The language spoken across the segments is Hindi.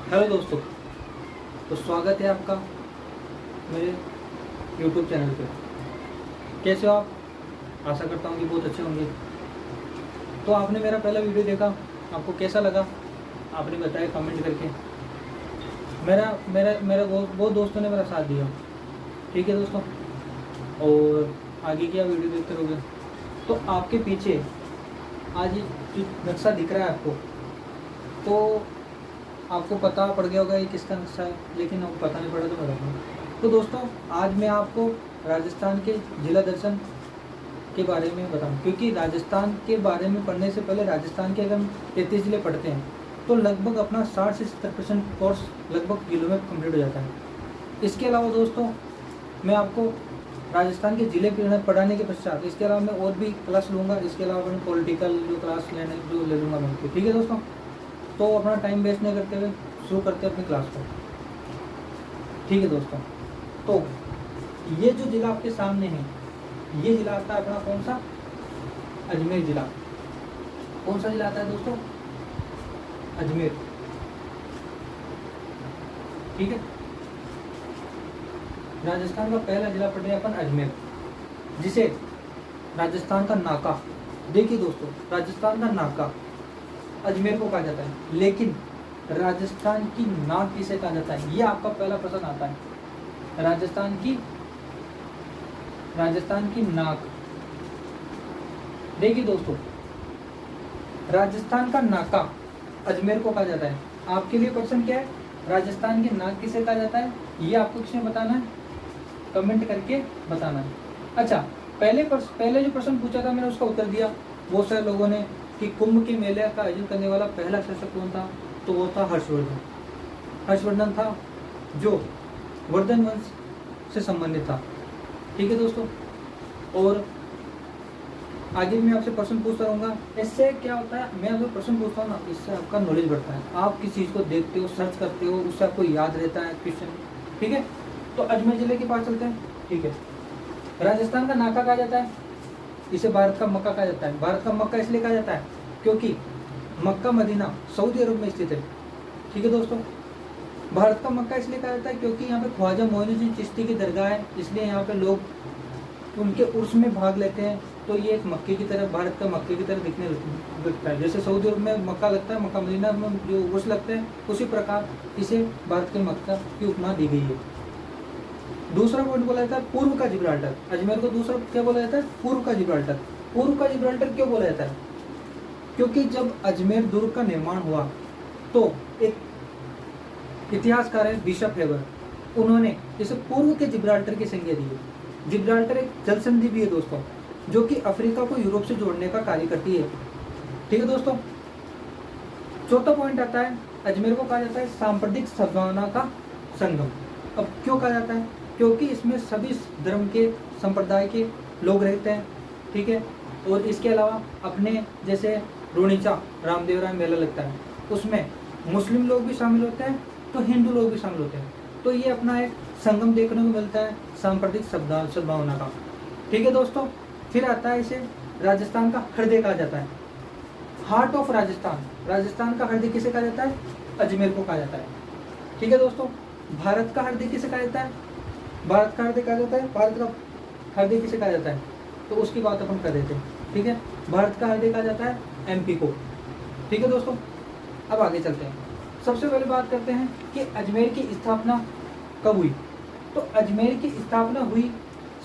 हेलो दोस्तों, तो स्वागत है आपका मेरे YouTube चैनल पे। कैसे हो आप? आशा करता हूँ कि बहुत अच्छे होंगे। तो आपने मेरा पहला वीडियो देखा, आपको कैसा लगा आपने बताया कमेंट करके। मेरा मेरा मेरा बहुत दोस्तों ने मेरा साथ दिया। ठीक है दोस्तों, और आगे की आप वीडियो देखते रहोगे। तो आपके पीछे आज ये जो नक्शा दिख रहा है आपको, तो आपको पता पड़ गया होगा ये किसका नक्शा है, लेकिन आपको पता नहीं पड़ा तो बताऊँगा। तो दोस्तों, आज मैं आपको राजस्थान के जिला दर्शन के बारे में बताऊँ, क्योंकि राजस्थान के बारे में पढ़ने से पहले राजस्थान के अगर हम 33 जिले पढ़ते हैं तो लगभग अपना 60 से 70% कोर्स लगभग जिलों में कंप्लीट हो जाता है। इसके अलावा दोस्तों, मैं आपको राजस्थान के ज़िले पढ़ाने के पश्चात इसके अलावा मैं और भी क्लास लूँगा। इसके अलावा मैं पॉलिटिकल जो क्लास ले लूँगा मैं उनकी। ठीक है दोस्तों, तो अपना टाइम वेस्ट नहीं करते हुए शुरू करते हैं अपनी क्लास को। ठीक है दोस्तों, तो ये जो ज़िला आपके सामने है, ये ज़िला आता है अपना कौन सा? अजमेर ज़िला। कौन सा ज़िला आता है दोस्तों? अजमेर। ठीक है, राजस्थान का पहला ज़िला पढ़े अपन अजमेर, जिसे राजस्थान का नाका। देखिए दोस्तों, राजस्थान का नाका अजमेर को कहा जाता है, लेकिन राजस्थान की नाक किसे कहा जाता है? ये आपका पहला प्रश्न आता है। राजस्थान की नाक। देखिए दोस्तों, राजस्थान का नाका अजमेर को कहा जाता है। आपके लिए क्वेश्चन क्या है? राजस्थान की नाक किसे कहा जाता है? ये आपको किसने बताना है? कमेंट करके बताना है। अच्छा, पहले जो प्रश्न पूछा था मैंने उसका उत्तर दिया बहुत सारे लोगों ने कि कुंभ के मेले का आयोजन करने वाला पहला शासक कौन था? तो वो था हर्षवर्धन। हर्षवर्धन था, जो वर्धन वंश से संबंधित था। ठीक है दोस्तों, और आगे भी मैं आपसे प्रश्न पूछता रहूँगा। इससे क्या होता है, मैं आपसे प्रश्न पूछता हूँ ना, इससे आपका नॉलेज बढ़ता है। आप किसी चीज़ को देखते हो, सर्च करते हो, उससे आपको याद रहता है क्वेश्चन। ठीक है, तो अजमेर जिले के पास चलते हैं। ठीक है, राजस्थान का नाका कहा जाता है, इसे भारत का मक्का कहा जाता है। भारत का मक्का इसलिए कहा जाता है क्योंकि मक्का मदीना सऊदी अरब में स्थित है। ठीक है दोस्तों, भारत का मक्का इसलिए कहा जाता है क्योंकि यहाँ पे ख्वाजा मोइनुद्दीन चिश्ती की दरगाह है, इसलिए यहाँ पे लोग उनके उर्स में भाग लेते हैं। तो ये एक मक्के की तरह, भारत का मक्के की तरह दिखने लगता है। जैसे सऊदी अरब में मक्का लगता है, मक्का मदीना में जो उर्स लगते हैं, उसी प्रकार इसे भारत के मक्का की उपमा दी गई है। दूसरा पॉइंट बोला जाता है पूर्व का जिब्राल्टर। अजमेर को दूसरा क्या बोला जाता है? पूर्व का जिब्राल्टर। पूर्व का जिब्राल्टर क्यों बोला जाता है? क्योंकि जब अजमेर दुर्ग का निर्माण हुआ तो एक इतिहासकार है बिशप हेबर, उन्होंने इसे पूर्व के जिब्राल्टर की संज्ञा दी है। जिब्राल्टर एक जल संधि भी है दोस्तों, जो कि अफ्रीका को यूरोप से जोड़ने का कार्य करती है। ठीक है दोस्तों, चौथा पॉइंट आता है, अजमेर को कहा जाता है सांप्रदायिक सद्भावना का संगम। अब क्यों कहा जाता है? क्योंकि इसमें सभी धर्म के संप्रदाय के लोग रहते हैं। ठीक है, और इसके अलावा अपने जैसे रोनिचा रामदेव राय मेला लगता है, उसमें मुस्लिम लोग भी शामिल होते हैं तो हिंदू लोग भी शामिल होते हैं। तो ये अपना एक संगम देखने को मिलता है सांप्रदायिक सद्भावना का। ठीक है दोस्तों, फिर आता है इसे राजस्थान का हृदय कहा जाता है, हार्ट ऑफ राजस्थान। राजस्थान का हृदय किसे कहा जाता है? अजमेर को कहा जाता है। ठीक है दोस्तों, भारत का हृदय किसे कहा जाता है? भारत का हृदय कहा जाता है, भारत का हृदय किसे कहा जाता है? तो उसकी बात अपन कर देते हैं। ठीक है, भारत का हृदय कहा जाता है एमपी को। ठीक है दोस्तों, अब आगे चलते हैं। सबसे पहले बात करते हैं कि अजमेर की स्थापना कब हुई। तो अजमेर की स्थापना हुई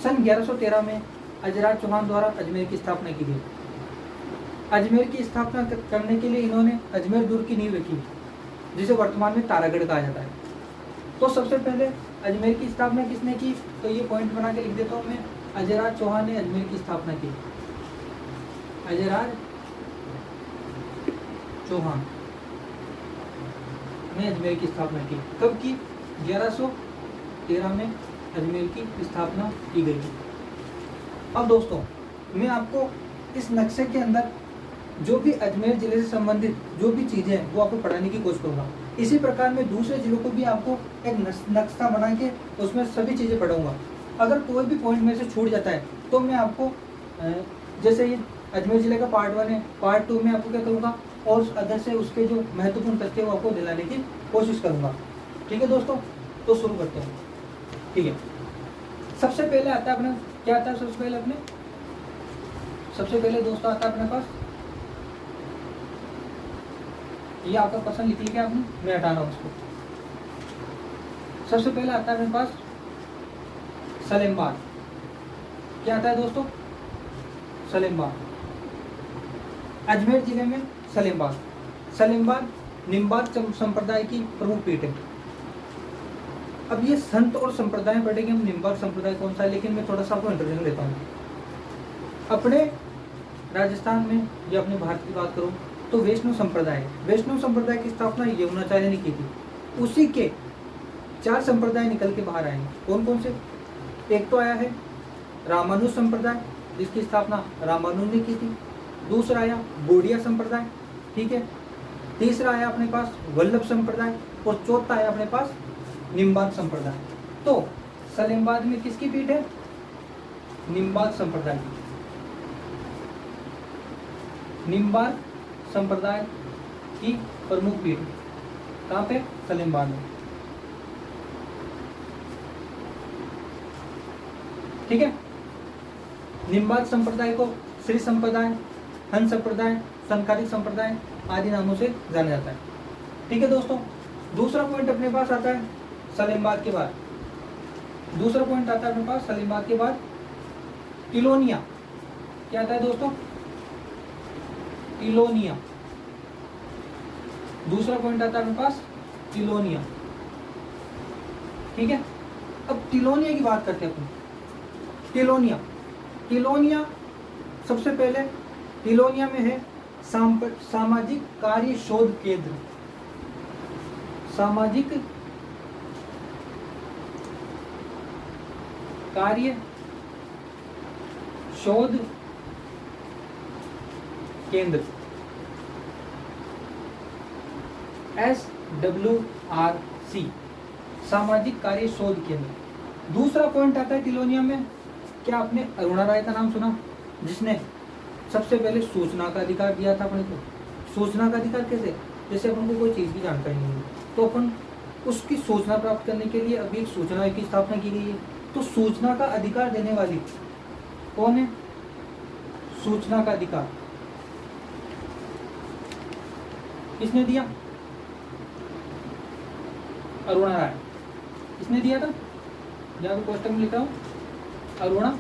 सन 1113 में अजराज चौहान द्वारा अजमेर की स्थापना की गई। अजमेर की स्थापना करने के लिए इन्होंने अजमेर दुर्ग की नींव रखी, जिसे वर्तमान में तारागढ़ कहा जाता है। तो सबसे पहले अजमेर की स्थापना किसने की? तो ये पॉइंट बना के लिख देता हूँ मैं, अजयराज चौहान ने अजमेर की स्थापना की। अजयराज चौहान ने अजमेर की स्थापना की। कब की? 1113 में अजमेर की स्थापना की गई। अब दोस्तों, मैं आपको इस नक्शे के अंदर जो भी अजमेर जिले से संबंधित जो भी चीज़ें हैं वो आपको पढ़ाने की कोशिश करूँगा। इसी प्रकार मैं दूसरे जिलों को भी आपको एक नक्शा बना के उसमें सभी चीज़ें पढ़ाऊँगा। अगर कोई भी पॉइंट मेरे से छूट जाता है तो मैं आपको जैसे ये अजमेर ज़िले का पार्ट 1 है, पार्ट 2 में आपको क्या करूँगा, और अदर से उसके जो महत्वपूर्ण तथ्य वो आपको दिलाने की कोशिश करूंगा। ठीक है दोस्तों, तो शुरू करते हैं। ठीक है, सबसे पहले आता है अपना, क्या आता है सबसे पहले अपने, सबसे पहले दोस्तों आता है अपने पास, ये आपका क्वेश्चन लिख लिया आपने, मैं हटा रहा हूँ उसको। सबसे पहले आता है अपने पास सलेमबाग। क्या आता है दोस्तों? सलेमबाग, अजमेर जिले में सलेमबाग। सलेमबाग निम्बार्क संप्रदाय की प्रमुख पीठ है। अब ये संत और संप्रदाय पढ़ेंगे हम, निम्बार्क संप्रदाय कौन सा है, लेकिन मैं थोड़ा सा आपको इंट्रोडक्शन देता हूँ। अपने राजस्थान में या अपने भारत की बात करूँ तो वैष्णव संप्रदाय है। वैष्णव संप्रदाय की स्थापना यमुनाचार्य ने की थी। उसी के 4 संप्रदाय निकल के बाहर आए हैं। कौन कौन से? एक तो आया है रामानुज संप्रदाय, जिसकी स्थापना रामानुज ने की थी। दूसरा आया गौड़िया संप्रदाय, ठीक है। तीसरा आया अपने पास वल्लभ संप्रदाय, और चौथा आया अपने पास निम्बार्क संप्रदाय। तो सलेमबाग में किसकी पीठ है? निम्बार्क संप्रदाय की। निम्बार्क संप्रदाय की प्रमुख पीठ कहाँ पे? सलेमबाग में। ठीक है, निम्बार्क संप्रदाय को श्री संप्रदाय, हंस संप्रदाय, संकारिक संप्रदाय आदि नामों से जाना जाता है। ठीक है दोस्तों, दूसरा पॉइंट अपने पास आता है सलेमबाग के बाद। दूसरा पॉइंट आता है अपने पास सलेमबाग के बाद तिलोनिया। क्या आता है दोस्तों? तिलोनिया। दूसरा पॉइंट आता है अपने पास तिलोनिया। ठीक है, अब तिलोनिया की बात करते हैं अपन। तिलोनिया, तिलोनिया सबसे पहले तिलोनिया में है सामाजिक कार्य शोध केंद्र। सामाजिक कार्य शोध केंद्र, SWRC, सामाजिक कार्य शोध केंद्र। दूसरा पॉइंट आता है तिलोनिया में, क्या आपने अरुणा राय का नाम सुना, जिसने सबसे पहले सूचना का अधिकार दिया था अपने को। सूचना का अधिकार कैसे? जैसे अपन को कोई चीज़ की जानकारी नहीं है तो अपन उसकी सूचना प्राप्त करने के लिए अभी एक सूचना की स्थापना की गई है। तो सूचना का अधिकार देने वाली कौन है? सूचना का अधिकार किसने दिया? अरुणा राय। किसने दिया था? यहाँ पे क्वेश्चन में लिखा हूं, अरुणा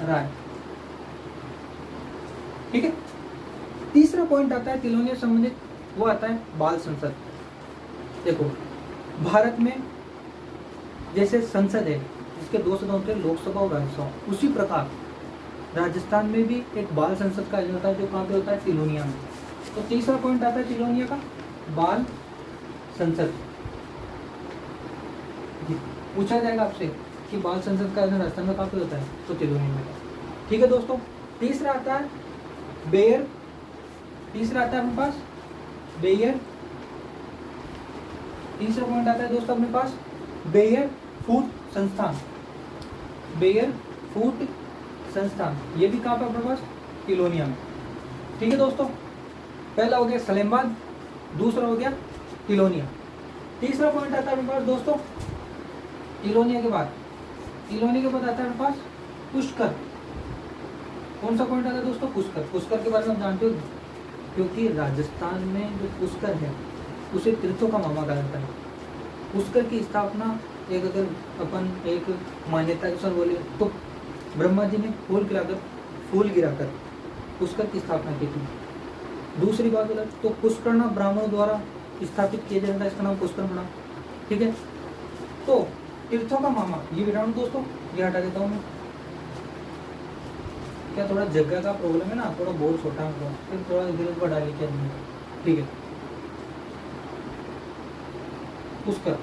राय। ठीक है, तीसरा पॉइंट आता है तिलोनिया संबंधित, वो आता है बाल संसद। देखो, भारत में जैसे संसद है जिसके 2 सदन होते हैं, लोकसभा और राज्यसभा, उसी प्रकार राजस्थान में भी एक बाल संसद का आयोजन होता है, जो कहाँ पे होता है? तिलोनिया में। तो तीसरा पॉइंट आता है तिलोनिया का, बाल संसद। पूछा जाएगा आपसे कि बाल संसद का आयोजन राजस्थान में कहाँ पे होता है? तो तिलोनिया में। ठीक है दोस्तों, तीसरा आता है बेयर। तीसरा आता है अपने पास बेयर। तीसरा पॉइंट आता है दोस्तों अपने पास बेयर फूड संस्थान। बेयर फूड संस्थान, ये भी कहाँ पे अपने पास? तिलोनिया में। ठीक है दोस्तों, पहला हो गया सलेमबाग, दूसरा हो गया तिलोनिया। तीसरा पॉइंट आता है अपने पास दोस्तों तिलोनिया के बाद। तिलोनिया के बाद आता है अपने पास पुष्कर। कौन सा पॉइंट आता है दोस्तों? पुष्कर। पुष्कर के बारे में आप जानते हो, क्योंकि राजस्थान में जो पुष्कर है उसे तीर्थों का मामा कहा जाता है। पुष्कर की स्थापना एक, अगर अपन एक मान्यता के अनुसार बोले तो ब्रह्मा जी ने फूल गिराकर पुष्कर की स्थापना की थी। दूसरी बात बोला तो पुष्करना ब्राह्मणों द्वारा स्थापित किया जाता है, इसका नाम पुष्कर बना। ठीक है, तो तीर्थों का मामा, ये भी डाउन दोस्तों, ये हटा देता हूँ मैं। क्या थोड़ा जगह का प्रॉब्लम है ना, थोड़ा बोर्ड छोटा है, फिर थोड़ा इधर बढ़ा लेके आएंगे। ठीक है, पुष्कर,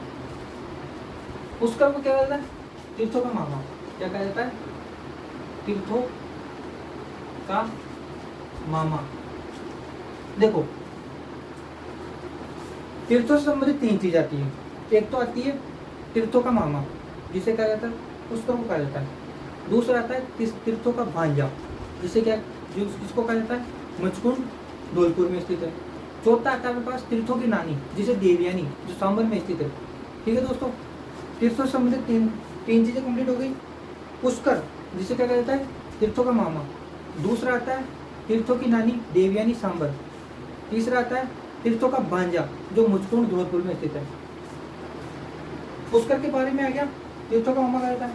पुष्कर को क्या कहता है? तीर्थों का मामा। क्या कहा जाता है? तीर्थों का मामा। देखो, तीर्थों से संबंधित 3 चीज आती है। एक तो आती है तीर्थों का मामा, जिसे कहा जाता है पुष्कर को कहा जाता है। दूसरा आता है तीर्थों का भांजा, जिसे क्या, जिसको कहा जाता है मचकुंड, धौलपुर में स्थित है। चौथा आता है अपने पास तीर्थों की नानी, जिसे देवयानी, जो सांबर में स्थित है। ठीक है दोस्तों, तीर्थों से संबंधित तीन चीजें कंप्लीट हो गई। पुष्कर, जिसे क्या कहता है, तीर्थों का मामा। दूसरा आता है तीर्थों की नानी देवयानी सांबर। तीसरा आता है तीर्थों का भांजा, जो मुचकुंड धौलपुर में स्थित है। पुष्कर के बारे में आ गया, तीर्थों का मामा कहता है।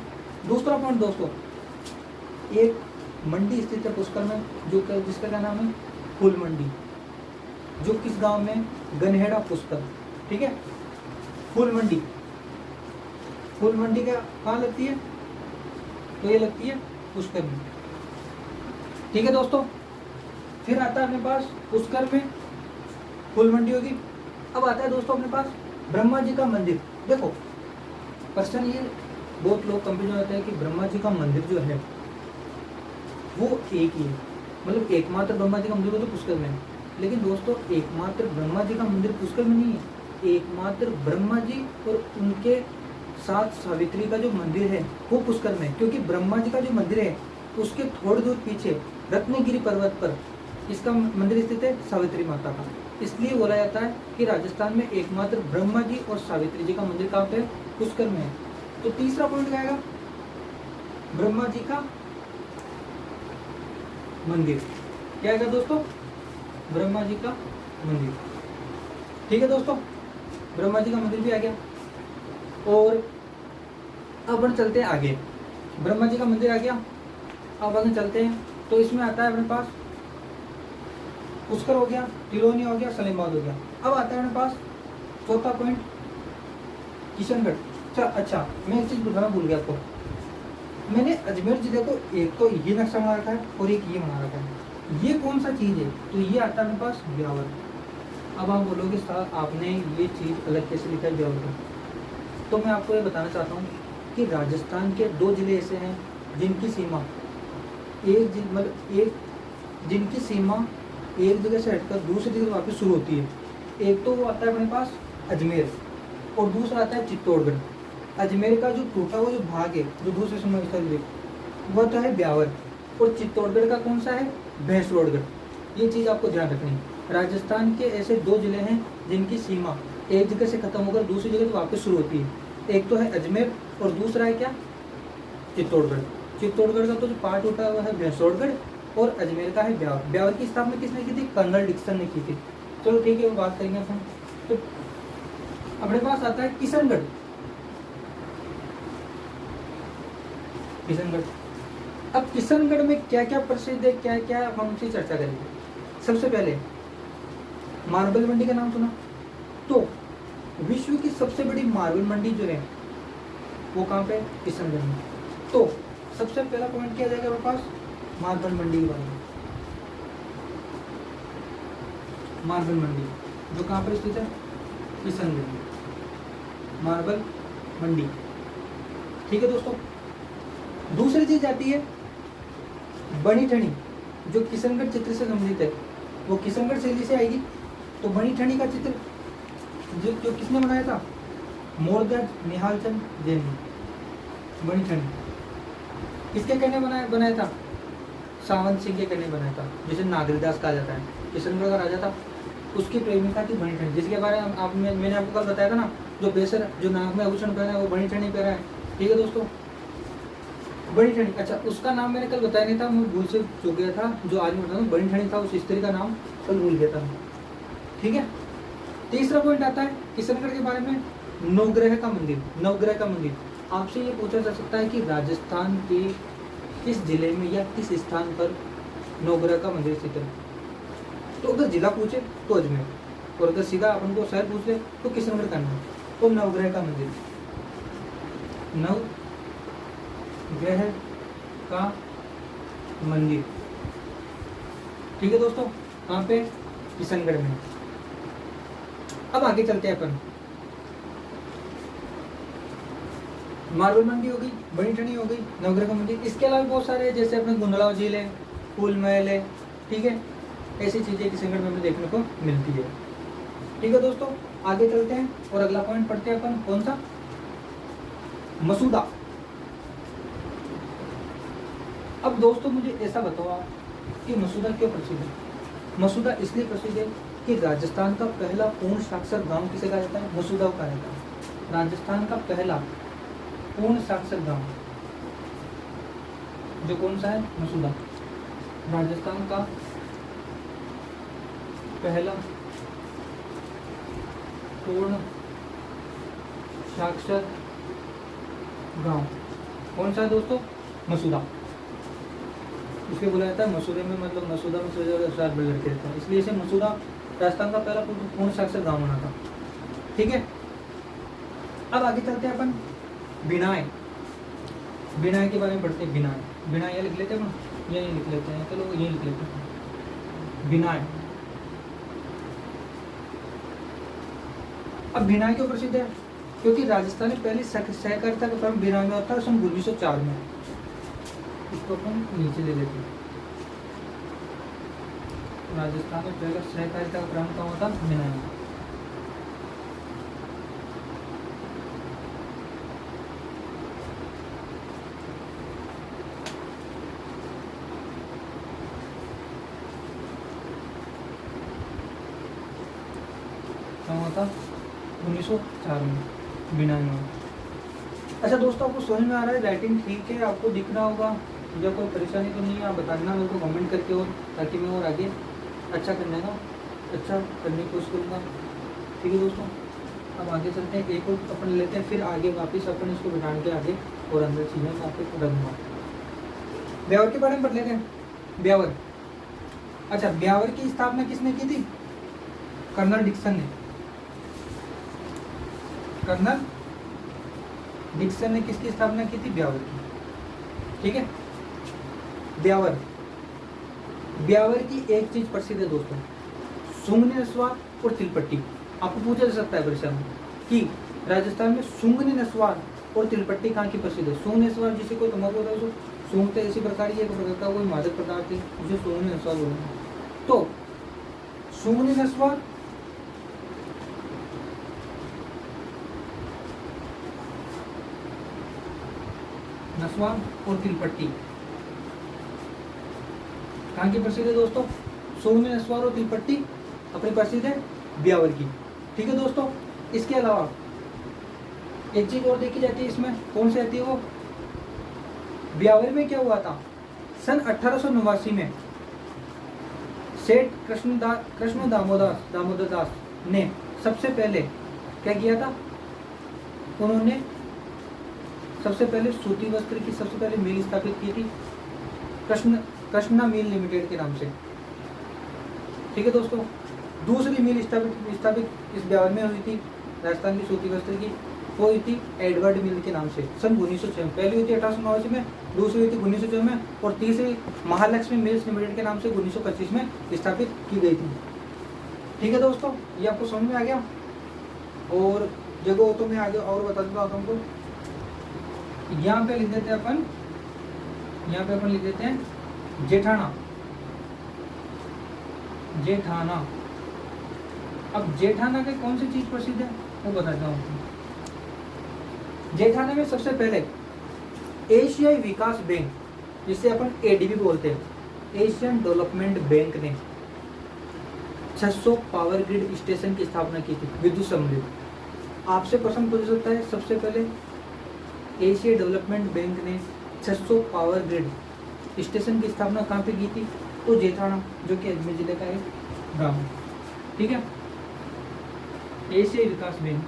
दूसरा पॉइंट दोस्तों, एक मंडी स्थित है पुष्कर में, जिसका क्या नाम है, फूल मंडी, जो किस गांव में, गनहेड़ा पुष्कर। ठीक है, फूल मंडी, फूल मंडी का कहाँ लगती है, तो ये लगती है पुष्कर में। ठीक है दोस्तों, फिर आता है अपने पास पुष्कर में फूल मंडी होगी। अब आता है दोस्तों अपने पास ब्रह्मा जी का मंदिर। देखो क्वेश्चन ये बहुत लोग कंफ्यूजन होते हैं कि ब्रह्मा जी का मंदिर जो है वो एक ही है, मतलब एकमात्र ब्रह्मा जी का मंदिर तो पुष्कर में है। लेकिन दोस्तों एकमात्र ब्रह्मा जी का मंदिर पुष्कर में नहीं है, एकमात्र ब्रह्मा जी और उनके साथ सावित्री का जो मंदिर है वो पुष्कर में है। क्योंकि ब्रह्मा जी का जो मंदिर है उसके थोड़ी दूर पीछे रत्नगिरी पर्वत पर इसका मंदिर स्थित है, सावित्री माता का। इसलिए बोला जाता है कि राजस्थान में एकमात्र ब्रह्मा जी और सावित्री जी का मंदिर कहाँ पे है, पुष्कर में है। तो तीसरा पॉइंट क्या आएगा, ब्रह्मा जी का मंदिर। क्या आएगा दोस्तों, ब्रह्मा जी का मंदिर। ठीक है दोस्तों, ब्रह्मा जी का मंदिर भी आ गया। और अब अपन चलते हैं आगे, ब्रह्मा जी का मंदिर आ गया, अब आगे चलते हैं। तो इसमें आता है अपने पास पुष्कर हो गया, तिलोनी हो गया, सलेमबाग हो गया। अब आता है अपने पास चौथा पॉइंट, किशनगढ़। अच्छा मैं एक चीज बताना भूल गया आपको, मैंने अजमेर जिले को एक तो ये नक्शा बना रखा है और एक ये बना रखा है। ये कौन सा चीज है, तो ये आता है अपने पास ब्यावर। अब आप बोलोगे सर आपने ये चीज अलग कैसे लिखा है ब्यावर का, तो मैं आपको ये बताना चाहता हूँ कि राजस्थान के 2 जिले ऐसे हैं जिनकी सीमा जिनकी सीमा एक जगह से हटकर दूसरी जगह वापस शुरू होती है। एक तो वो आता है अपने पास अजमेर और दूसरा आता है चित्तौड़गढ़। अजमेर का जो टूटा हुआ जो भाग है जो दूसरे समय वह तो है ब्यावर, और चित्तौड़गढ़ का कौन सा है, भैंसरोडगढ़। ये चीज़ आपको ध्यान रखनी है। राजस्थान के ऐसे 2 जिले हैं जिनकी सीमा एक जगह से खत्म होकर दूसरी जगह तो वापस शुरू होती है। एक तो है अजमेर और दूसरा है क्या, चित्तौड़गढ़। चित्तौड़गढ़ का तो जो पार्ट उठा हुआ है भैंसरोडगढ़, और अजमेर का है ब्यावर। ब्यावर की स्थापना किसने की थी, कर्नल डिक्सन ने की थी। चलो ठीक है, वो बात करेंगे अपन। तो अपने पास आता है किशनगढ़। किशनगढ़, अब किशनगढ़ में क्या क्या प्रसिद्ध है, क्या क्या हम उनसे चर्चा करेंगे। सबसे पहले मार्बल मंडी का नाम सुना, तो विश्व की सबसे बड़ी मार्बल मंडी जो है वो कहाँ पे, किशनगढ़ में। तो सबसे पहला पॉइंट किया जाएगा हमारे पास मार्बल मंडी के बारे में। मार्बल मंडी जो कहाँ पर स्थित है, किशनगढ़ में, मार्बल मंडी। ठीक है दोस्तों, दूसरी चीज आती है बनी ठनी, जो किशनगढ़ चित्र से संबंधित है, वो किशनगढ़ शैली से आएगी। तो बनी ठनी का चित्र जो किसने बनाया था, मोरध्वज निहालचंद जैन ने। बनी ठनी किसके कहने बनाया था, सावंत सिंह के कहने बनाया था, जिसे नागरीदास कहा जाता है। किशनगढ़ का राजा था, उसकी प्रेमिका थी बनी ठनी, जिसके बारे में मैंने आपको कल बताया था ना, जो बेसर जो नाक में आभूषण पहना है वो बनी ठनी पहना है। ठीक है दोस्तों, बनी ठनी। अच्छा उसका नाम मैंने कल बताया नहीं था, मैं भूल से चुक गया था, जो आज मैं बता दूं बनी ठनी था, उस स्त्री का नाम कल भूल गया था। ठीक है, तीसरा पॉइंट आता है किशनगढ़ के बारे में, नवग्रह का मंदिर। नवग्रह का मंदिर, आपसे ये पूछा जा सकता है कि राजस्थान के किस जिले में या किस स्थान पर नवग्रह का मंदिर स्थित है। तो अगर जिला पूछे तो अजमेर, और अगर सीधा अपन को शहर पूछ ले तो किशनगढ़ का नाम। तो नवग्रह का मंदिर, नवग्रह का मंदिर। ठीक है दोस्तों, कहाँ पे, किशनगढ़ में। अब आगे चलते हैं अपन, मार्बल मंडी हो गई, बनी ठनी हो गई, नवग्रह का मंदिर। इसके अलावा बहुत सारे हैं, जैसे अपने गुंदलाव झील है, फूल महल है। ठीक है, ऐसी चीजें किशनगढ़ में हमें देखने को मिलती है। ठीक है दोस्तों, आगे चलते हैं और अगला पॉइंट पढ़ते हैं अपन, कौन सा, मसूदा। अब दोस्तों मुझे ऐसा बताओ आप कि मसूदा क्यों प्रसिद्ध है। मसूदा इसलिए प्रसिद्ध है कि राजस्थान का पहला पूर्ण साक्षर गांव किसे कहा जाता है? मसूदा कहा जाता है। राजस्थान का पहला पूर्ण साक्षर गांव जो कौन सा है? मसूदा। राजस्थान का पहला पूर्ण साक्षर गांव कौन सा है दोस्तों? मसूदा। इसलिए बोला जाता है मसूरे में, मतलब मसूदा में सात बड़े लड़के रहते हैं, इसलिए इसे मसूदा राजस्थान का पहला पूर्ण साक्षर गांव बना था। ठीक है, अब आगे चलते हैं अपन बिनाय। बिनाय के बारे में पढ़ते हैं। बिनाय, बिनाय ये लिख लेते हैं अपन, ये लिख लेते हैं, चलो ये लिख लेते हैं बिनाय। अब बिनाय क्यों प्रसिद्ध है? क्योंकि राजस्थान में पहली सहकारिता का प्रारंभ बिनाय में होता है सन 1904 में। इसको अपन नीचे ले लेते हैं। राजस्थान में पहला सहकारिता का प्रारंभ कहाँ होता? बिनाय में। कहाँ होता? 1904 में, बिनाई में। अच्छा दोस्तों, आपको समझ में आ रहा है? राइटिंग ठीक है, आपको दिखना होगा, मुझे कोई परेशानी तो नहीं है? आप बताना मेरे को कमेंट करके, और ताकि मैं और आगे अच्छा करने की कोशिश करूँगा। ठीक है दोस्तों, अब आगे चलते हैं, एक और अपन लेते हैं, फिर आगे वापस अपन इसको बिठाने के आगे और अंदर चीज़ें मैं आपको रखूँगा। ब्यावर के बारे में पढ़ लेते हैं। ब्यावर, अच्छा ब्यावर की स्थापना किसने की थी? कर्नल डिक्सन ने। कर्नल डिक्सन ने किसकी स्थापना की थी? ब्यावर की। ठीक है, ब्यावर, ब्यावर की एक चीज प्रसिद्ध है दोस्तों, सुंगनी नस्वार और तिलपट्टी। आपको पूछा जा सकता है परीक्षा में कि राजस्थान में सुंगनी नस्वार और तिलपट्टी कहाँ की प्रसिद्ध है? सुंगनी नस्वार जिसे कोई तंबाकू होता है, उसको सूंघते इसी प्रकार ही एक प्रकार का कोई मादक पदार्थ है, उसे सुंगनी नस्वार बोलते हैं। तो सुंगनी नस्वार नस्वार और तिलपट्टी कहाँ की प्रसिद्ध है दोस्तों? सुंगनी नस्वार और तिलपट्टी अपनी प्रसिद्ध है ब्यावर की। ठीक है दोस्तों, इसके अलावा एक चीज और देखी जाती है इसमें, कौन सी आती है वो? ब्यावर में क्या हुआ था? सन 1889 में सेठ कृष्ण दामोदर दास ने सबसे पहले क्या किया था? उन्होंने सबसे पहले सूती वस्त्र की सबसे पहले मिल स्थापित की थी, कृष्णा मिल लिमिटेड के नाम से। ठीक है दोस्तों, दूसरी मिल स्थापित इस ब्यावर में हुई थी राजस्थान की सूती वस्त्र की, वो हुई थी एडवर्ड मिल के नाम से सन 1906। पहली हुई थी 1889 में, दूसरी हुई थी 1906 में, और तीसरी महालक्ष्मी मिल्स लिमिटेड के नाम से 1925 में स्थापित की गई थी। ठीक है दोस्तों, ये आपको समझ में आ गया। और जगह तो मैं आगे और बता दूंगा आपको। यहाँ पे लिख देते हैं अपन, यहाँ पे अपन लिख देते हैं जेठाना। जेठाना, अब जेठाना के कौन सी चीज प्रसिद्ध है वो बताता हूँ। जेठाना में सबसे पहले एशियाई विकास बैंक, जिसे अपन एडीबी बोलते हैं, एशियन डेवलपमेंट बैंक ने 600 पावर ग्रिड स्टेशन की स्थापना की थी, विद्युत समृद्ध। आपसे प्रश्न पूछ सकता है, सबसे पहले एशिया डेवलपमेंट बैंक ने 600 पावर ग्रिड स्टेशन की स्थापना कहाँ पे की थी? तो जेठाना, जो कि अजमेर जिले का एक गांव है। ठीक है, एशियाई विकास बैंक।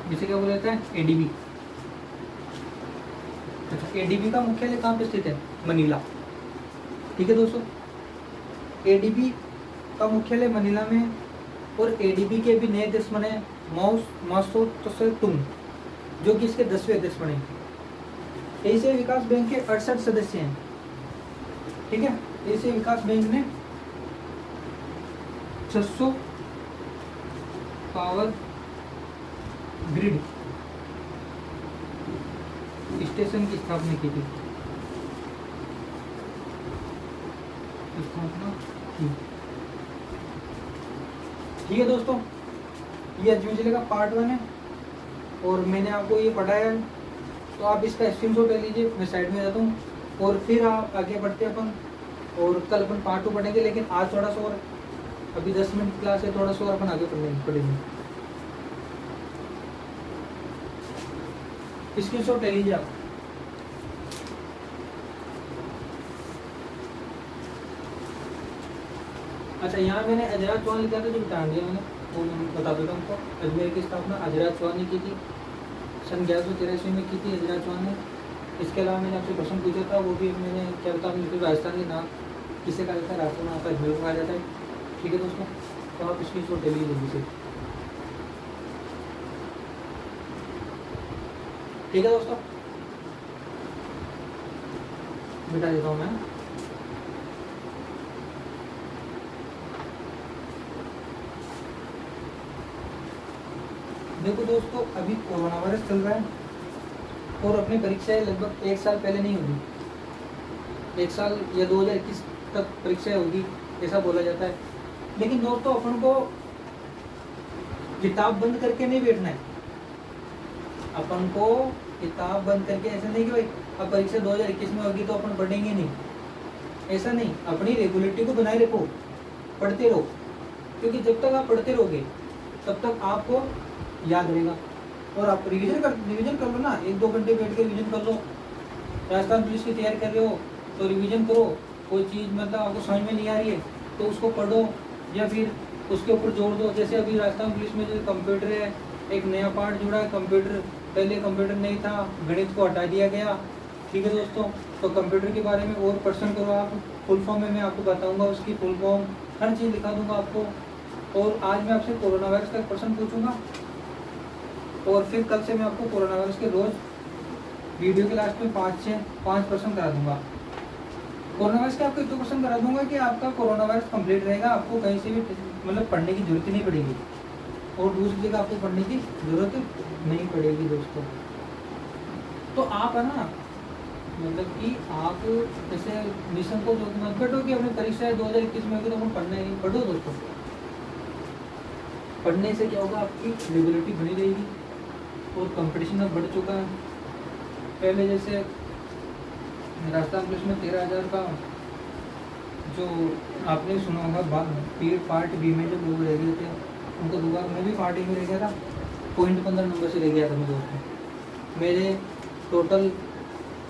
जिसे क्या बोला जाता है? एडीबी। अच्छा, एडीबी का मुख्यालय कहाँ पे स्थित है? मनीला। ठीक है दोस्तों, एडीबी का मुख्यालय मनीला में, और एडीबी के भी नए अध्यक्ष बने माओ तुंग, जो कि इसके 10वें अध्यक्ष बने। एशियाई विकास बैंक के 68 सदस्य हैं। ठीक है, एशियाई विकास बैंक ने 600 पावर ग्रिड स्टेशन की स्थापना की थी। ठीक है दोस्तों, ये अजमेर जिले का पार्ट 1 है और मैंने आपको ये पढ़ाया है। तो आप इसका स्क्रीनशॉट ले लीजिए, मैं साइड में जाता हूँ और फिर आप आगे बढ़ते हैं अपन, और कल अपन पार्ट 2 पढ़ेंगे, लेकिन आज थोड़ा सा और अभी 10 मिनट की क्लास है, थोड़ा सा और अपन आगे पढ़ेंगे। स्क्रीनशॉट ले लीजिए आप। अच्छा, यहाँ मैंने अजरा चौहान लिखा था, जो बता दिया मैंने, वो मैं बता देता हूँ आपको। अजमेर की स्थापना अजरा चौहान ने की थी, सन 1183 में की थी अजरा चौहान ने। इसके अलावा मैंने आपसे क्वेश्चन पूछा था, वो भी मैंने क्या बता, राजस्थान के नाम किसे कहा जाता है, राजस्थान में आता है अजमेर को कहा जाता है। ठीक है दोस्तों, तो आप इसकी शो ले लीजिए से। ठीक है दोस्तों, बिठा देता हूँ मैं। देखो दोस्तों, अभी कोरोना वायरस चल रहा है और अपनी परीक्षाएं लगभग 1 साल पहले नहीं होगी, 1 साल या 2021 तक परीक्षाएं होगी ऐसा बोला जाता है। लेकिन दोस्तों, अपन को किताब बंद करके नहीं बैठना है। अपन को किताब बंद करके ऐसा नहीं कि भाई अब परीक्षा 2021 में होगी तो अपन पढ़ेंगे नहीं, ऐसा नहीं। अपनी रेगुलरिटी को बनाए रखो, पढ़ते रहो, क्योंकि जब तक आप पढ़ते रहोगे तब तक आपको याद रहेगा। और आप रिवीजन कर लो ना, 1-2 घंटे बैठ के रिवीजन कर लो। राजस्थान पुलिस की तैयारी कर रहे हो तो रिवीजन करो। कोई चीज़ मतलब आपको समझ में नहीं आ रही है तो उसको पढ़ो, या फिर उसके ऊपर जोड़ दो। जैसे अभी राजस्थान पुलिस में जो कंप्यूटर है, एक नया पार्ट जुड़ा है कंप्यूटर। पहले कंप्यूटर नहीं था, गणित को हटा दिया गया। ठीक है दोस्तों, तो कंप्यूटर के बारे में और प्रश्न करो आप। फुल फॉर्म में मैं आपको बताऊँगा, उसकी फुल फॉर्म हर चीज़ दिखा दूँगा आपको। और आज मैं आपसे कोरोना वायरस का एक प्रश्न पूछूंगा, और फिर कल से मैं आपको कोरोना वायरस के रोज वीडियो के लास्ट में 5 प्रश्न करा दूंगा। कोरोना वायरस के आपको 1 प्रश्न करा दूंगा कि आपका कोरोना वायरस कंप्लीट रहेगा, आपको कहीं से भी मतलब पढ़ने की जरूरत ही नहीं पड़ेगी, और दूसरी जगह आपको पढ़ने की जरूरत नहीं पड़ेगी दोस्तों। तो आप है ना, मतलब कि आप जैसे मिशन को जो मत बैठो कि अपनी परीक्षा 2021 में होगी तो हम पढ़ना ही पढ़ो दोस्तों। पढ़ने से क्या होगा, आपकी रेगुलरिटी बनी रहेगी और कंपटीशन अब बढ़ चुका है। पहले जैसे राजस्थान पुलिस में 13,000 का जो आपने सुना होगा पार्ट बी में जो लोग रह गए थे उनको दोबारा, मैं भी पार्ट ए में रह गया था, 0.15 नंबर से रह गया था मेरे दोस्तों। मेरे टोटल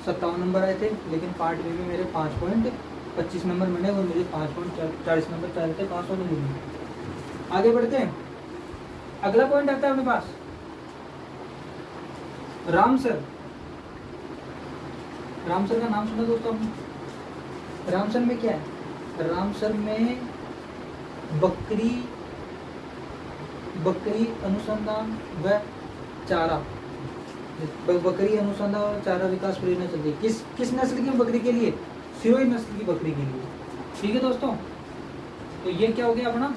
57 नंबर आए थे, लेकिन पार्ट बी में मेरे 5.25 नंबर मिले और मुझे 5.40 नंबर चाहिए थे 500 नहीं मिले। आगे बढ़ते हैं, अगला पॉइंट आता है अपने पास रामसर। रामसर का नाम सुना दोस्तों आपने? रामसर में क्या है? रामसर में बकरी अनुसंधान व चारा, बकरी अनुसंधान और चारा विकास परियोजना चल रही है। किस नस्ल की बकरी के लिए? सिरोही नस्ल की बकरी के लिए। ठीक है दोस्तों, तो ये क्या हो गया अपना,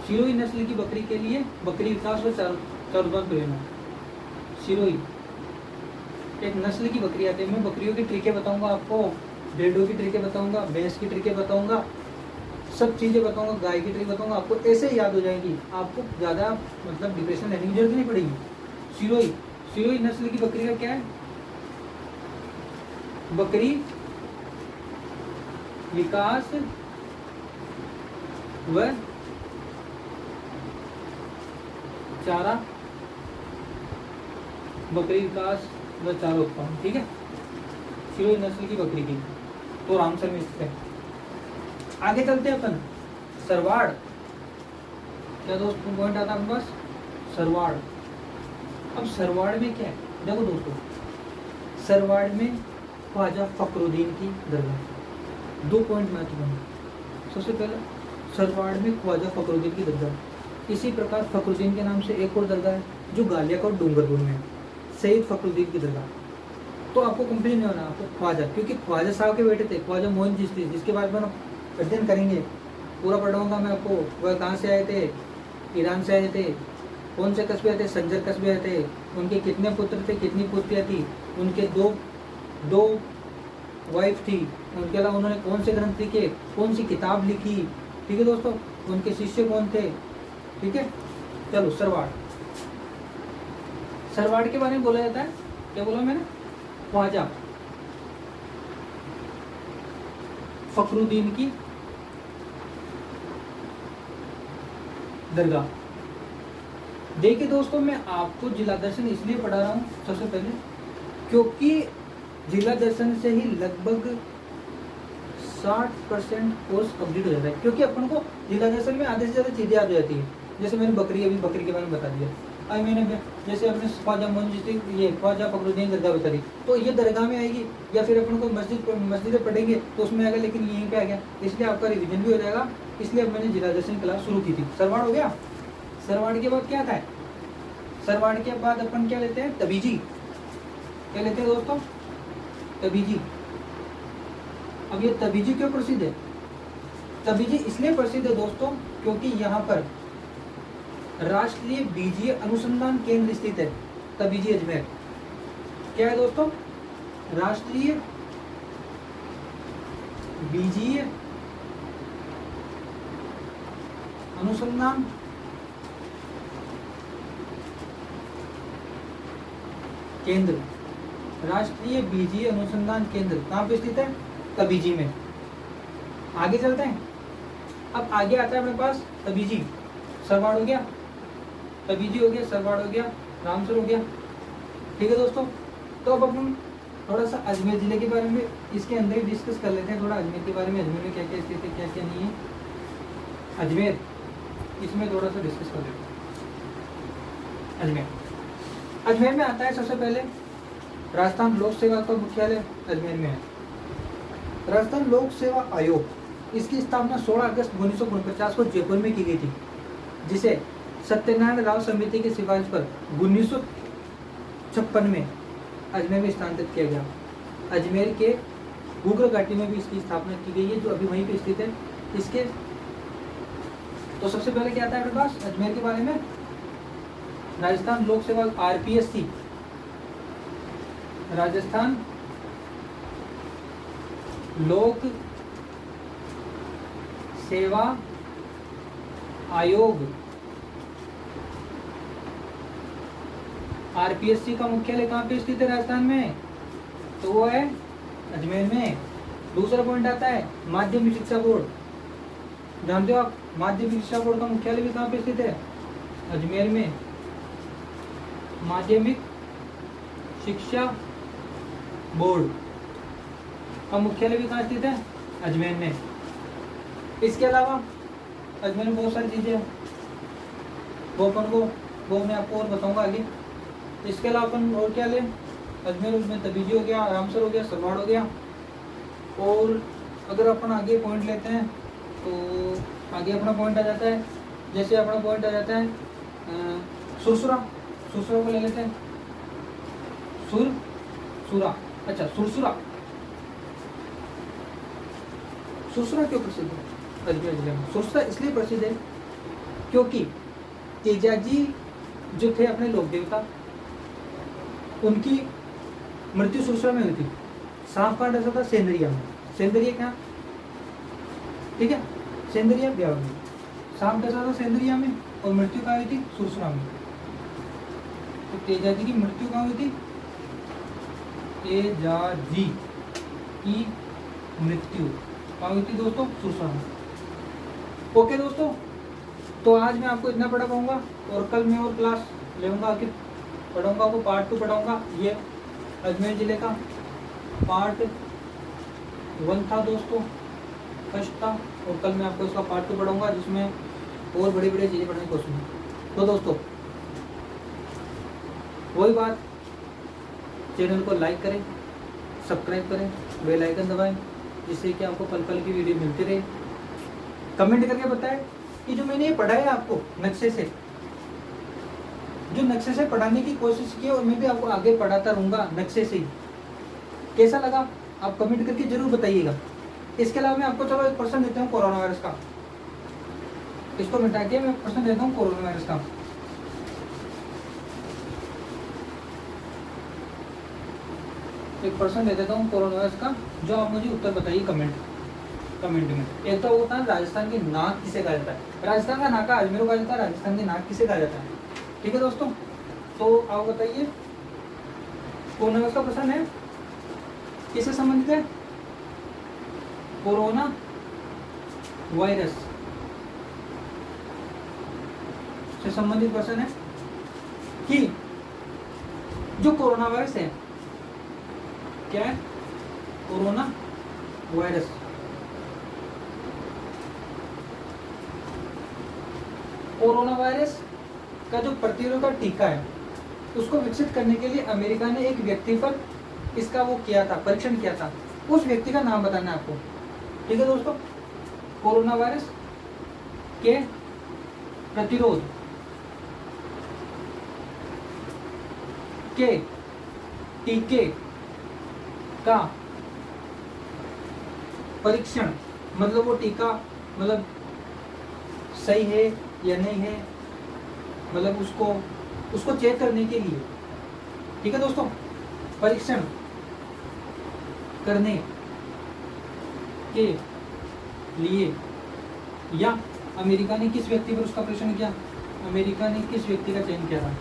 सिरोही नस्ल की बकरी के लिए बकरी विकास व चारा परियोजना। सिरोही एक नस्ल की बकरी आती है। मैं बकरियों की ट्रिकें बताऊंगा आपको, भेड़ों की ट्रिकें बताऊंगा, भैंस की ट्रिकें बताऊंगा, सब चीज़ें बताऊंगा, गाय की ट्रिक बताऊंगा, आपको ऐसे याद हो जाएगी, आपको ज़्यादा मतलब डिप्रेशन लेने की जरूरत नहीं पड़ेगी। सिरोही नस्ल की बकरी का क्या है? बकरी विकास व चारा, बकरी विकास व चारा उत्पादन। ठीक है, सिरोही नस्ल की बकरी की, तो रामसर में स्थित है। आगे चलते हैं अपन, सरवाड़। क्या दोस्त पॉइंट आता है अपने पास? सरवाड़। अब सरवाड़ में क्या है? देखो दोस्तों, सरवाड़ में ख्वाजा फखरुद्दीन की दरगाह। 2 पॉइंट महत्वपूर्ण। सबसे पहले सरवाड़ में ख्वाजा फखरुद्दीन की दरगाह। इसी प्रकार फखरुद्दीन के नाम से एक और दरगाह है जो गालियाकोट डूंगरपुर में है, सईद फखरुद्दीन की दरगाह। तो आपको कंफ्यूज नहीं होना, आपको ख्वाजा, क्योंकि ख्वाजा साहब के बेटे थे ख्वाजा मोइन चिश्ती, जिसके बाद में अध्ययन करेंगे, पूरा पढ़ाऊंगा मैं आपको। वह कहाँ से आए थे? ईरान से आए थे। कौन से कस्बे आए थे? संजर कस्बे आए थे। उनके कितने पुत्र थे, कितनी पुत्रियाँ थी, उनके दो वाइफ थी, उनके अलावा उन्होंने कौन से ग्रंथ लिखे, कौन सी किताब लिखी। ठीक है दोस्तों, उनके शिष्य कौन थे। ठीक है, चलो सरवाड़। सरवाड़ के बारे में बोला जाता है, क्या बोला मैंने, ख्वाजा फखरुद्दीन की दरगाह। देखिए दोस्तों, मैं आपको जिला दर्शन इसलिए पढ़ा रहा हूँ सबसे पहले क्योंकि जिला दर्शन से ही लगभग 60% कोर्स कंप्लीट हो जाता है, क्योंकि अपन को जिला दर्शन में आधे से ज़्यादा चीज़ें याद हो जाती है। जैसे मैंने अभी बकरी के बारे में बता दिया, अब मैंने जैसे अपने ख्वाजा मोइनुद्दीन ये ख्वाजा फखरुद्दीन दरगाह बता दी, तो ये दरगाह में आएगी, या फिर अपन को मस्जिदें पढ़ेंगे तो उसमें आएगा, लेकिन यहीं पे आ गया, इसलिए आपका रिवीजन भी हो जाएगा। इसलिए अब मैंने जिला दर्शन क्लास शुरू की थी। सरवाड़ हो गया। सरवाड़ के बाद क्या था, सरवाड़ के बाद अपन क्या लेते हैं, तबीजी। क्या लेते हैं दोस्तों, तबीजी। अब ये तबीजी क्यों प्रसिद्ध है, तबीजी इसलिए प्रसिद्ध है दोस्तों क्योंकि यहाँ पर राष्ट्रीय बीजीय अनुसंधान केंद्र स्थित है, तबीजी अजमेर। क्या है दोस्तों, राष्ट्रीय बीजीय अनुसंधान केंद्र, राष्ट्रीय बीजीय अनुसंधान केंद्र कहाँ पे स्थित है, तबीजी में। आगे चलते हैं। अब आगे आता है अपने पास तबीजी। सरवाड़ हो गया, तबीजी हो गया, सरवाड़ हो गया, रामसर हो गया। ठीक है दोस्तों, तो अब अपन थोड़ा सा अजमेर जिले के बारे में इसके अंदर ही डिस्कस कर लेते हैं, थोड़ा अजमेर के बारे में, अजमेर में क्या क्या स्थित है, क्या क्या नहीं है अजमेर, इसमें थोड़ा सा डिस्कस कर लेते हैं। अजमेर में आता है सबसे पहले राजस्थान लोक सेवा का मुख्यालय अजमेर में है। राजस्थान लोक सेवा आयोग, इसकी स्थापना 16 अगस्त 1949 को जयपुर में की गई थी, जिसे सत्यनारायण राव समिति की सिफारिश पर 1956 में अजमेर में स्थानांतरित किया गया। अजमेर के घूघर घाटी में भी इसकी स्थापना की गई है, जो अभी वहीं पे स्थित है। इसके तो सबसे पहले क्या आता है अपने पास अजमेर के बारे में, राजस्थान लोक सेवा RPSC, राजस्थान लोक सेवा आयोग, RPSC का मुख्यालय कहाँ पे स्थित है राजस्थान में, तो वो है अजमेर में। दूसरा पॉइंट आता है माध्यमिक शिक्षा बोर्ड, जानते हो आप माध्यमिक शिक्षा बोर्ड का मुख्यालय भी कहाँ पे स्थित है, अजमेर में। माध्यमिक शिक्षा बोर्ड का मुख्यालय भी कहाँ स्थित है, अजमेर में। इसके अलावा अजमेर में बहुत सारी चीज़ें हैं, वो मैं आपको और बताऊंगा आगे। इसके अलावा अपन और क्या लें, अजमेर में तबीजी हो गया, रामसर हो गया, सरवाड़ हो गया। और अगर अपन आगे पॉइंट लेते हैं तो आगे अपना पॉइंट आ जाता है, जैसे अपना पॉइंट आ जाता है सुरसुरा को ले लेते हैं, सुरसुरा। अच्छा, सुरसुरा क्यों प्रसिद्ध है अजमेर जिले में, सुरसुरा इसलिए प्रसिद्ध है क्योंकि तेजाजी जो थे अपने लोक देवता, उनकी मृत्यु सुरसुरा में हुई थी। सांप काट ऐसा था सेंदरिया में, सेंदरिया क्या, ठीक है, सेंदरिया ब्याह में, सांप कैसा था सेंदरिया में, और मृत्यु कहाँ हुई थी, सुरसुरा में। तो तेजाजी की मृत्यु कहाँ हुई थी, तेजाजी की मृत्यु कहाँ हुई थी दोस्तों, सुरसुरा में। ओके दोस्तों, तो आज मैं आपको इतना पढ़ा पाऊंगा, और कल मैं और क्लास लेऊंगा, आके पढ़ाऊंगा, वो पार्ट 2 पढ़ाऊंगा। ये अजमेर ज़िले का पार्ट 1 था दोस्तों, फर्स्ट था, और कल मैं आपको इसका पार्ट 2 पढ़ाऊंगा, जिसमें और बड़ी बड़ी चीज़ें पढ़ने की कोशिश है। तो दोस्तों वही बात, चैनल को लाइक करें, सब्सक्राइब करें, बेल आइकन दबाएं, जिससे कि आपको पल पल की वीडियो मिलती रहे। कमेंट करके बताएं कि जो मैंने ये पढ़ाया आपको नक्शे से, जो नक्शे से पढ़ाने की कोशिश की, और मैं भी आपको आगे पढ़ाता रहूँगा नक्शे से ही, कैसा लगा आप कमेंट करके जरूर बताइएगा। इसके अलावा मैं आपको चलो एक प्रश्न देता हूँ कोरोना वायरस का, इसको मिटा के मैं प्रश्न देता हूँ कोरोना वायरस का। एक प्रश्न दे देता हूँ कोरोना वायरस का, जो आप मुझे उत्तर बताइए कमेंट में। एक तो होता है राजस्थान की नाक किसे कहा जाता है, राजस्थान का नाका अजमेर को कहा जाता है, राजस्थान की नाक किसे कहा जाता है। ठीक है दोस्तों, तो आप बताइए कोरोना वायरस का प्रश्न है, किससे संबंधित है? कोरोना वायरस से संबंधित प्रश्न है कि जो कोरोना वायरस है, क्या है? Corona virus. कोरोना वायरस का जो प्रतिरोधक टीका है उसको विकसित करने के लिए अमेरिका ने एक व्यक्ति पर इसका वो किया था, परीक्षण किया था। उस व्यक्ति का नाम बताना है आपको, ठीक है दोस्तों। कोरोना वायरस के प्रतिरोध के टीके का परीक्षण, मतलब वो टीका मतलब सही है या नहीं है, मतलब उसको चेक करने के लिए, ठीक है दोस्तों, परीक्षण करने के लिए या अमेरिका ने किस व्यक्ति पर उसका परीक्षण किया? अमेरिका ने किस व्यक्ति का चयन किया था?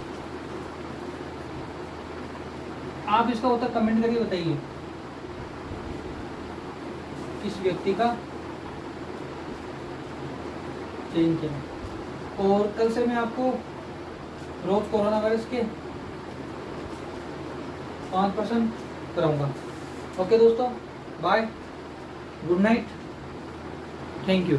आप इसका उत्तर कमेंट करके बताइए, किस व्यक्ति का चयन किया। और कल से मैं आपको रोज कोरोना वायरस के 5% कराऊंगा। ओके दोस्तों, bye, good night, thank you.